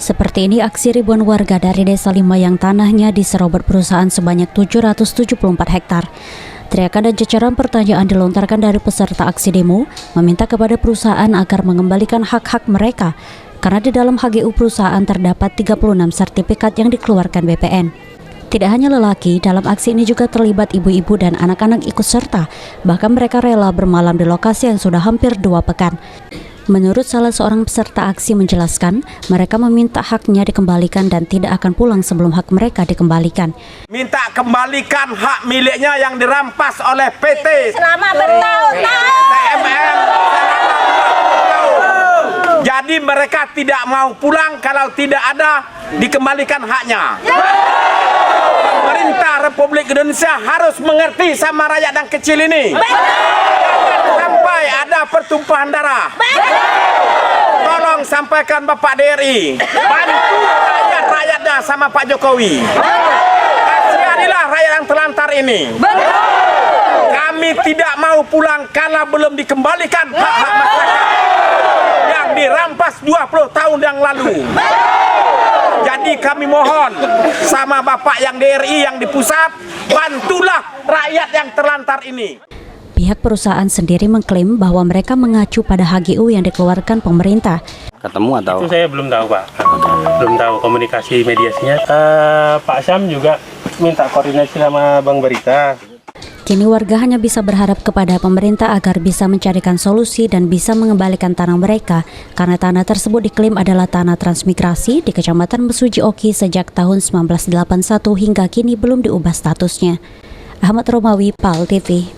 Seperti ini aksi ribuan warga dari Desa Lima yang tanahnya diserobot perusahaan sebanyak 774 hektar. Teriakan dan jajaran pertanyaan dilontarkan dari peserta aksi demo, meminta kepada perusahaan agar mengembalikan hak-hak mereka, karena di dalam HGU perusahaan terdapat 36 sertifikat yang dikeluarkan BPN. Tidak hanya lelaki, dalam aksi ini juga terlibat ibu-ibu dan anak-anak ikut serta, bahkan mereka rela bermalam di lokasi yang sudah hampir 2 pekan. Menurut salah seorang peserta aksi menjelaskan, mereka meminta haknya dikembalikan dan tidak akan pulang sebelum hak mereka dikembalikan. Minta kembalikan hak miliknya yang dirampas oleh PT selama bertahun-tahun. TMN Jadi mereka tidak mau pulang kalau tidak ada dikembalikan haknya. Pemerintah Republik Indonesia harus mengerti sama rakyat yang kecil ini. Sampai ada pertumpahan darah. Tolong sampaikan Bapak DRI, bantu rakyat-rakyatnya sama Pak Jokowi. Kasihanilah rakyat yang terlantar ini. Kami tidak mau pulang karena belum dikembalikan hak-hak masyarakat yang dirampas 20 tahun yang lalu. Jadi kami mohon sama Bapak yang DRI yang di pusat, bantulah rakyat yang terlantar ini. Pihak perusahaan sendiri mengklaim bahwa mereka mengacu pada HGU yang dikeluarkan pemerintah. Ketemu atau? Itu saya belum tahu, Pak. Belum tahu komunikasi mediasinya. Pak Syam juga minta koordinasi sama Bang Berita. Kini warga hanya bisa berharap kepada pemerintah agar bisa mencarikan solusi dan bisa mengembalikan tanah mereka, karena tanah tersebut diklaim adalah tanah transmigrasi di Kecamatan Mesuji Oki sejak tahun 1981 hingga kini belum diubah statusnya. Ahmad Romawi, PAL TV.